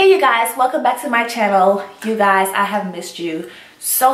Hey you guys, welcome back to my channel. You guys, I have missed you so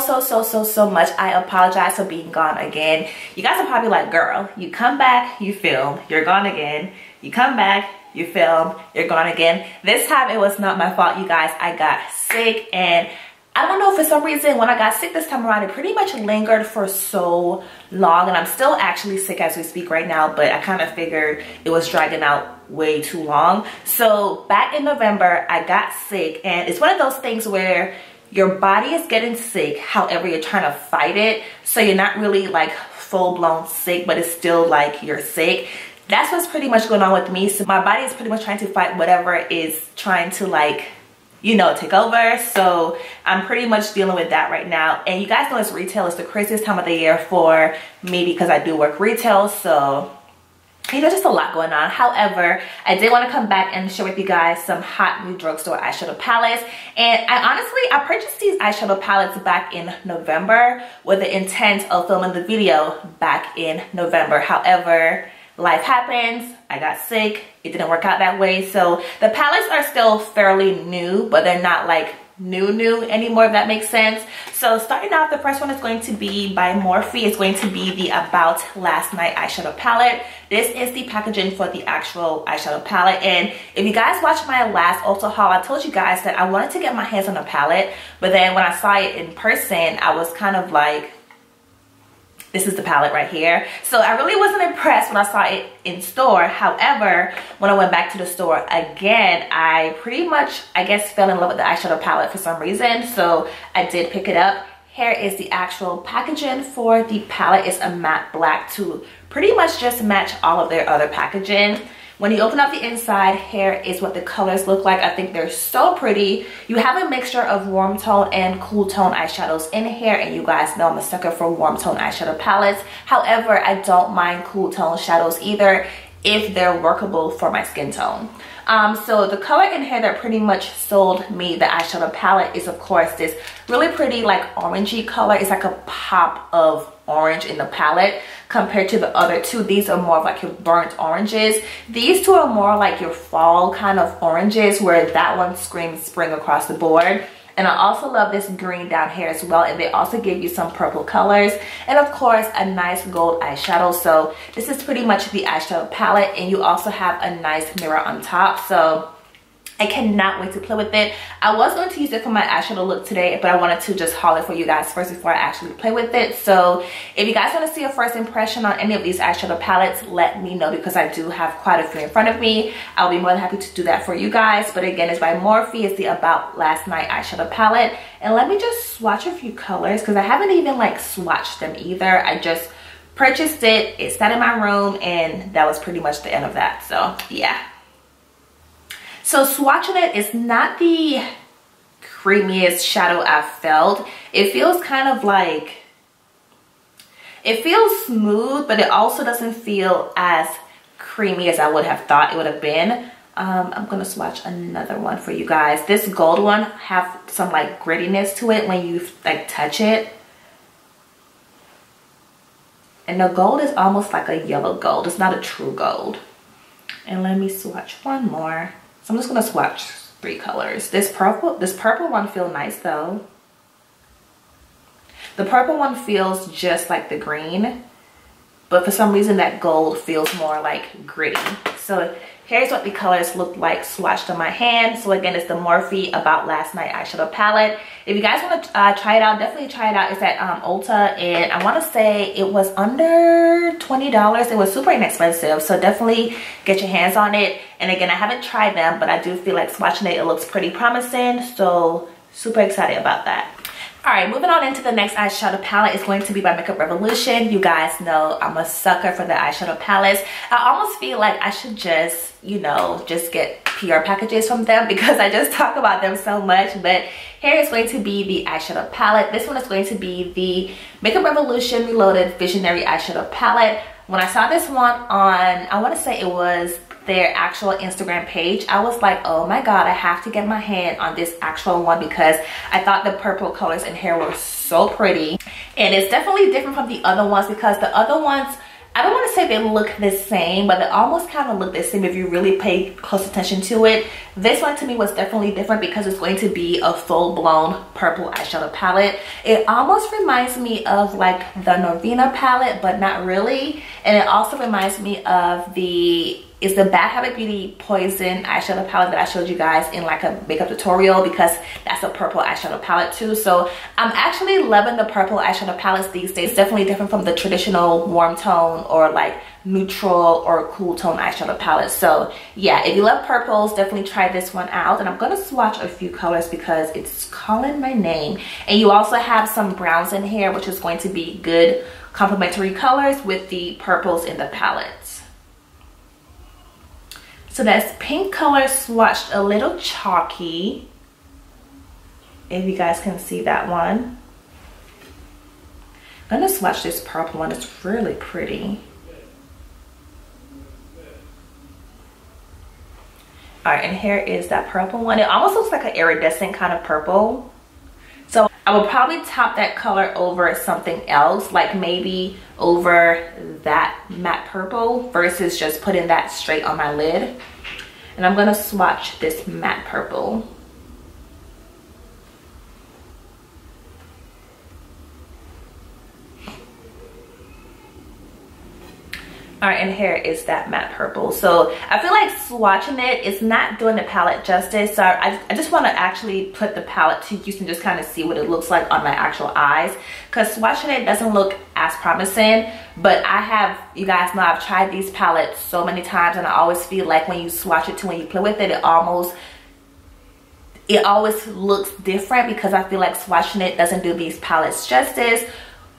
much. I apologize for being gone again. You guys are probably like, girl, you come back, you film, you're gone again. You come back, you film, you're gone again. This time it was not my fault, you guys. I got sick, and I don't know, for some reason when I got sick this time around, it pretty much lingered for so long, and I'm still actually sick as we speak right now, but I kind of figured it was dragging out way too long. So back in November, I got sick, and it's one of those things where your body is getting sick, however you're trying to fight it, so you're not really like full-blown sick, but it's still like you're sick. That's what's pretty much going on with me. So my body is pretty much trying to fight whatever is trying to, like, you know, take over. So I'm pretty much dealing with that right now. And you guys know it's retail. It's the craziest time of the year for me because I do work retail. So, you know, just a lot going on. However, I did want to come back and share with you guys some hot new drugstore eyeshadow palettes. And I purchased these eyeshadow palettes back in November with the intent of filming the video back in November. However, life happens. I got sick. It didn't work out that way. So the palettes are still fairly new, but they're not like new anymore, if that makes sense. So starting out, the first one is going to be by Morphe. It's going to be the About Last Night eyeshadow palette. This is the packaging for the actual eyeshadow palette. And if you guys watched my last Ulta haul, I told you guys that I wanted to get my hands on a palette, but then when I saw it in person, I was kind of like, this is the palette right here. So I really wasn't impressed when I saw it in store. However, when I went back to the store again, I pretty much, I guess, fell in love with the eyeshadow palette for some reason. So I did pick it up. Here is the actual packaging for the palette. It's a matte black to pretty much just match all of their other packaging. When you open up the inside, here is what the colors look like. I think they're so pretty. You have a mixture of warm tone and cool tone eyeshadows in here, and you guys know I'm a sucker for warm tone eyeshadow palettes. However, I don't mind cool tone shadows either if they're workable for my skin tone. So the color in here that pretty much sold me the eyeshadow palette is, of course, this really pretty like orangey color. It's like a pop of orange in the palette compared to the other two. These are more of like your burnt oranges. These two are more like your fall kind of oranges, where that one screams spring across the board. And I also love this green down here as well, and they also give you some purple colors, and of course a nice gold eyeshadow. So this is pretty much the eyeshadow palette, and you also have a nice mirror on top. So I cannot wait to play with it. I was going to use it for my eyeshadow look today, but I wanted to just haul it for you guys first before I actually play with it. So if you guys want to see a first impression on any of these eyeshadow palettes, let me know, because I do have quite a few in front of me. I'll be more than happy to do that for you guys. But again, it's by Morphe. It's the About Last Night eyeshadow palette. And let me just swatch a few colors, because I haven't even like swatched them either. I just purchased it, it sat in my room, and that was pretty much the end of that. So yeah. So swatching it is not the creamiest shadow I've felt. It feels kind of like, it feels smooth, but it also doesn't feel as creamy as I would have thought it would have been. I'm gonna swatch another one for you guys. This gold one have some like grittiness to it when you like touch it. And the gold is almost like a yellow gold. It's not a true gold. And let me swatch one more. So I'm just gonna swatch 3 colors. This purple one feels nice though. The purple one feels just like the green, but for some reason that gold feels more like gritty. So here's what the colors look like swatched on my hand. So again, it's the Morphe About Last Night eyeshadow palette. If you guys want to try it out, definitely try it out. It's at Ulta, and I want to say it was under $20. It was super inexpensive, so definitely get your hands on it. And again, I haven't tried them, but I do feel like swatching it, it looks pretty promising, so super excited about that. All right, moving on into the next eyeshadow palette is going to be by Makeup Revolution. You guys know I'm a sucker for the eyeshadow palettes. I almost feel like I should just, you know, just get PR packages from them, because I just talk about them so much. But here is going to be the eyeshadow palette. This one is going to be the Makeup Revolution Reloaded Visionary Eyeshadow Palette. When I saw this one on, I want to say it was their actual Instagram page, I was like, oh my god, I have to get my hand on this actual one, because I thought the purple colors in here were so pretty. And it's definitely different from the other ones, because the other ones I don't want to say they look the same, but they almost kind of look the same if you really pay close attention to it. This one to me was definitely different because it's going to be a full-blown purple eyeshadow palette. It almost reminds me of like the Norvina palette, but not really. And it also reminds me of the Bad Habit Beauty Poison eyeshadow palette that I showed you guys in like a makeup tutorial, because that's a purple eyeshadow palette too. So I'm actually loving the purple eyeshadow palettes these days. It's definitely different from the traditional warm tone or like neutral or cool tone eyeshadow palette. So yeah, if you love purples, definitely try this one out. And I'm gonna swatch a few colors because it's calling my name. And you also have some browns in here, which is going to be good complementary colors with the purples in the palette. So that's pink color swatched a little chalky, if you guys can see that one. I'm gonna swatch this purple one. It's really pretty. All right, and here is that purple one. It almost looks like an iridescent kind of purple. So I will probably top that color over something else, like maybe over that matte purple versus just putting that straight on my lid. And I'm gonna swatch this matte purple. All right, and here is that matte purple. So I feel like swatching it is not doing the palette justice. So I just want to actually put the palette to use and just kind of see what it looks like on my actual eyes, because swatching it doesn't look as promising. But I have, you guys know, I've tried these palettes so many times, and I always feel like when you swatch it to when you play with it, it always looks different, because I feel like swatching it doesn't do these palettes justice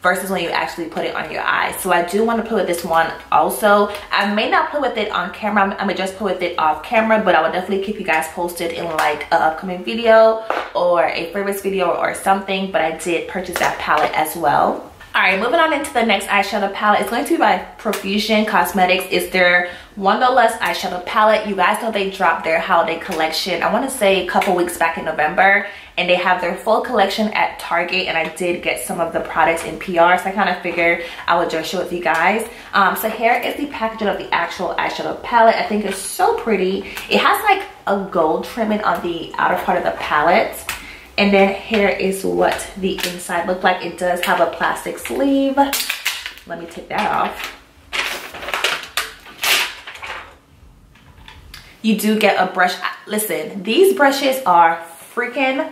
versus when you actually put it on your eyes. So I do want to play with this one also. I may not play with it on camera. I may just play with it off camera, but I will definitely keep you guys posted in like an upcoming video or a favorites video or something. But I did purchase that palette as well. All right, moving on into the next eyeshadow palette. It's going to be by Profusion Cosmetics. It's their Wanderlust eyeshadow palette. You guys know they dropped their holiday collection, I want to say a couple weeks back in November, and they have their full collection at Target, and I did get some of the products in PR, so I kind of figured I would just share with you guys. So here is the packaging of the actual eyeshadow palette. I think it's so pretty. It has like a gold trimming on the outer part of the palette. And then here is what the inside looked like. It does have a plastic sleeve. Let me take that off. You do get a brush. Listen, these brushes are freaking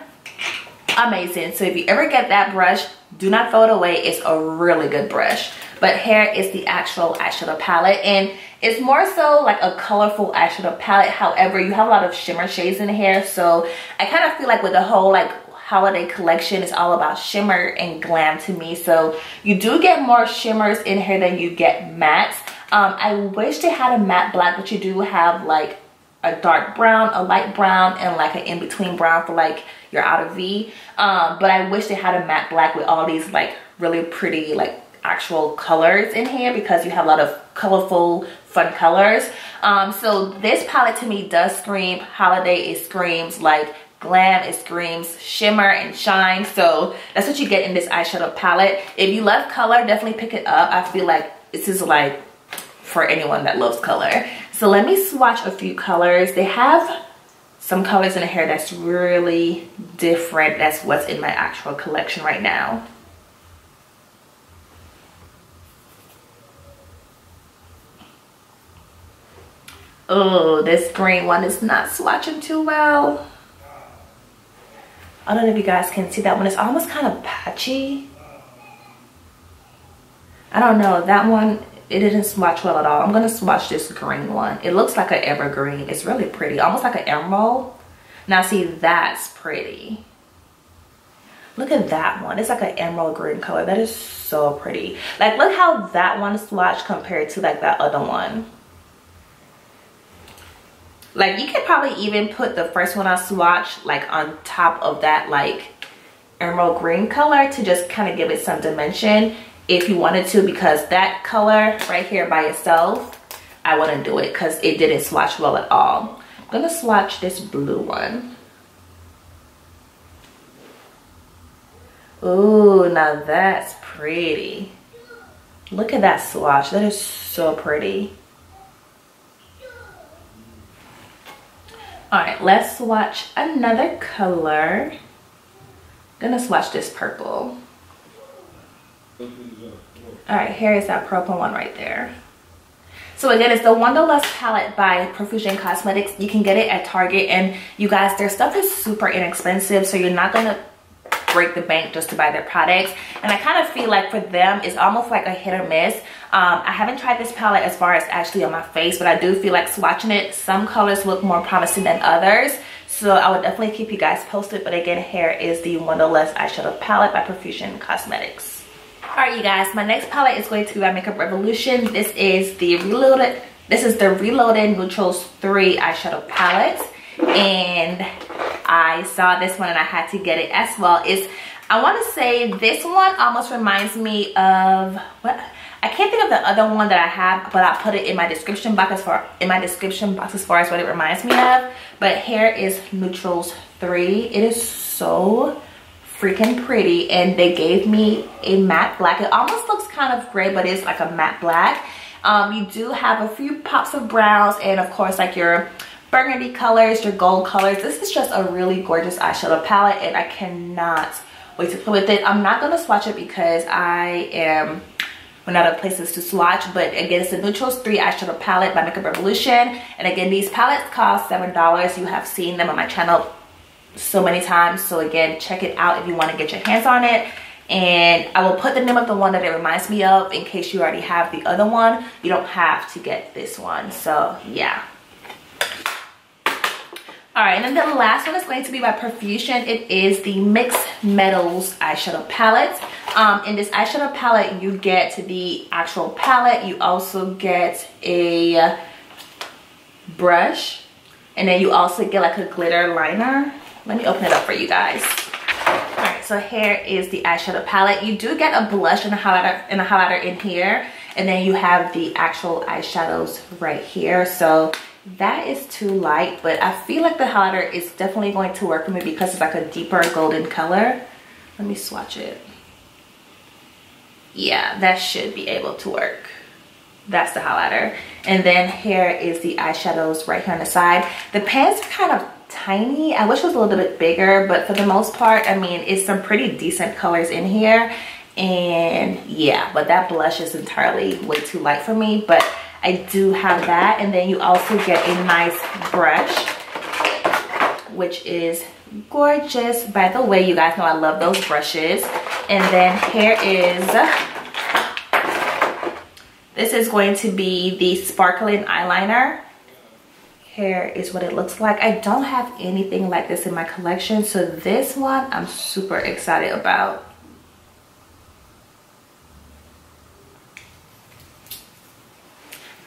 amazing. So if you ever get that brush, do not throw it away. It's a really good brush. But here is the actual eyeshadow palette, and it's more so like a colorful eyeshadow palette. However, you have a lot of shimmer shades in here, so I kind of feel like with the whole like holiday collection, it's all about shimmer and glam to me. So you do get more shimmers in here than you get mattes. I wish they had a matte black, but you do have like a dark brown, a light brown, and like an in-between brown for like your outer V. But I wish they had a matte black with all these like really pretty like actual colors in here, because you have a lot of colorful fun colors. So this palette to me does scream holiday. It screams like glam, it screams shimmer and shine. So that's what you get in this eyeshadow palette. If you love color, definitely pick it up. I feel like this is like for anyone that loves color. So let me swatch a few colors. They have some colors in here that's really different. That's what's in my actual collection right now. Oh, this green one is not swatching too well. I don't know if you guys can see that one. It's almost kind of patchy. I don't know. That one, it didn't swatch well at all. I'm going to swatch this green one. It looks like an evergreen. It's really pretty. Almost like an emerald. Now see, that's pretty. Look at that one. It's like an emerald green color. That is so pretty. Like, look how that one swatched compared to like that other one. Like, you could probably even put the first one I swatched like on top of that like emerald green color to just kind of give it some dimension if you wanted to, because that color right here by itself, I wouldn't do it because it didn't swatch well at all. I'm gonna swatch this blue one. Ooh, now that's pretty. Look at that swatch. That is so pretty. All right, let's swatch another color. I'm gonna swatch this purple. All right, here is that purple one right there. So again, it's the Wanderlust palette by Profusion Cosmetics. You can get it at Target, and you guys, their stuff is super inexpensive, so you're not gonna break the bank just to buy their products. And I kind of feel like for them, it's almost like a hit or miss. I haven't tried this palette as far as actually on my face, but I do feel like swatching it, some colors look more promising than others. So I would definitely keep you guys posted. But again, here is the Wanderlust Eyeshadow Palette by Profusion Cosmetics. Alright, you guys, my next palette is going to be by Makeup Revolution. This is the Reloaded Neutrals 3 eyeshadow palette. And I saw this one and I had to get it as well. I want to say this one almost reminds me of what, I can't think of the other one that I have, but I'll put it in my description box as far as what it reminds me of. But here is Neutrals 3. It is so freaking pretty, and they gave me a matte black. It almost looks kind of gray, but it's like a matte black. You do have a few pops of browns, and of course like your burgundy colors, your gold colors. This is just a really gorgeous eyeshadow palette, and I cannot wait to play with it. I'm not going to swatch it because I am running out of places to swatch, but again, it's the Neutrals 3 eyeshadow palette by Makeup Revolution. And again, these palettes cost $7. You have seen them on my channel so many times, so again, check it out if you want to get your hands on it. And I will put the name of the one that it reminds me of in case you already have the other one. You don't have to get this one, so yeah. All right, and then the last one is going to be by Profusion. It is the Mixed Metals eyeshadow palette. In this eyeshadow palette, you get the actual palette. You also get a brush, and then you also get like a glitter liner. Let me open it up for you guys. All right, so here is the eyeshadow palette. You do get a blush and a highlighter in here, and then you have the actual eyeshadows right here. So that is too light, but I feel like the highlighter is definitely going to work for me because it's like a deeper golden color. Let me swatch it. Yeah, that should be able to work. That's the highlighter. And then here is the eyeshadows right here on the side. The pans are kind of tiny. I wish it was a little bit bigger, but for the most part, I mean, it's some pretty decent colors in here. And yeah, but that blush is entirely way too light for me, but I do have that. And then you also get a nice brush, which is gorgeous. By the way, you guys know I love those brushes. And then here is, this is going to be the sparkling eyeliner. Here is what it looks like. I don't have anything like this in my collection, so this one I'm super excited about.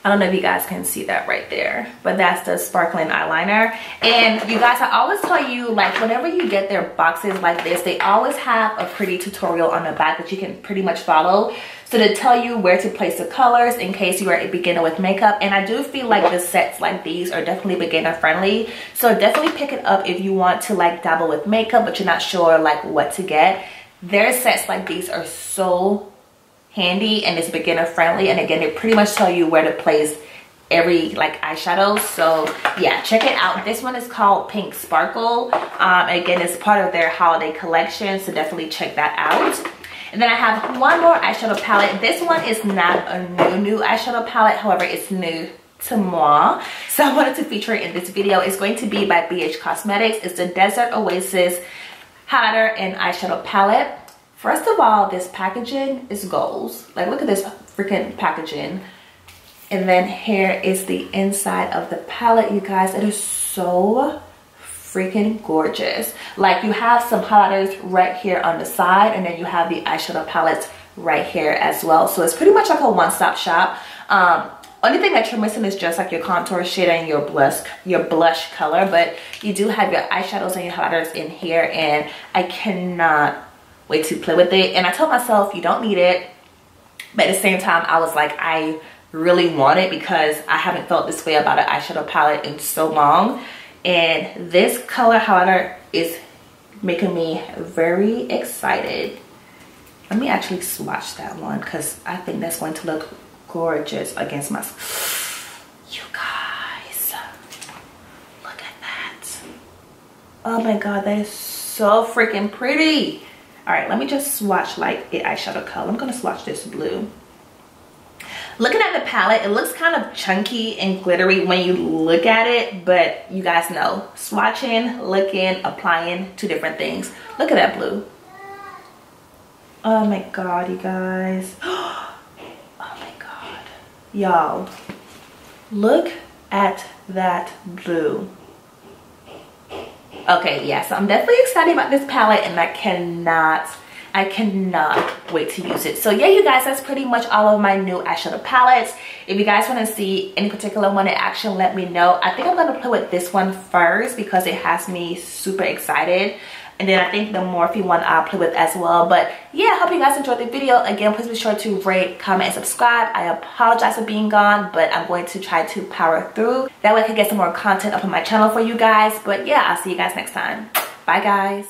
I don't know if you guys can see that right there, but that's the sparkling eyeliner. And you guys, I always tell you, like, whenever you get their boxes like this, they always have a pretty tutorial on the back that you can pretty much follow. So to tell you where to place the colors in case you are a beginner with makeup. And I do feel like the sets like these are definitely beginner friendly. So definitely pick it up if you want to like dabble with makeup, but you're not sure like what to get. Their sets like these are so handy, and it's beginner friendly. And again, they pretty much tell you where to place every like eyeshadow. So yeah, check it out. This one is called Pink Sparkle. Again, it's part of their holiday collection, so definitely check that out. And then I have one more eyeshadow palette. This one is not a new eyeshadow palette, however it's new to moi, so I wanted to feature it in this video. It's going to be by BH Cosmetics. It's the Desert Oasis highlighter and eyeshadow palette. First of all, this packaging is goals. Like, look at this freaking packaging. And then here is the inside of the palette, you guys. It is so freaking gorgeous. Like, you have some highlighters right here on the side, and then you have the eyeshadow palettes right here as well. So it's pretty much like a one-stop shop. Only thing that you're missing is just like your contour shade and your blush color, but you do have your eyeshadows and your highlighters in here, and I cannot wait to play with it. And I told myself you don't need it, but at the same time I was like, I really want it because I haven't felt this way about an eyeshadow palette in so long. And this color highlighter is making me very excited. Let me actually swatch that one because I think that's going to look gorgeous against my, you guys, look at that. Oh my god, that is so freaking pretty. All right, let me just swatch like the eyeshadow color. I'm gonna swatch this blue. Looking at the palette, it looks kind of chunky and glittery when you look at it, but you guys know, swatching, looking, applying, two different things. Look at that blue. Oh my god, you guys. Oh my god. Y'all, look at that blue. Okay, yeah, so I'm definitely excited about this palette, and I cannot wait to use it. So yeah, you guys, that's pretty much all of my new eyeshadow palettes. If you guys want to see any particular one in action, let me know. I think I'm going to play with this one first because it has me super excited. And then I think the Morphe one I'll play with as well. But yeah, I hope you guys enjoyed the video. Again, please be sure to rate, comment, and subscribe. I apologize for being gone, but I'm going to try to power through. That way I can get some more content up on my channel for you guys. But yeah, I'll see you guys next time. Bye, guys.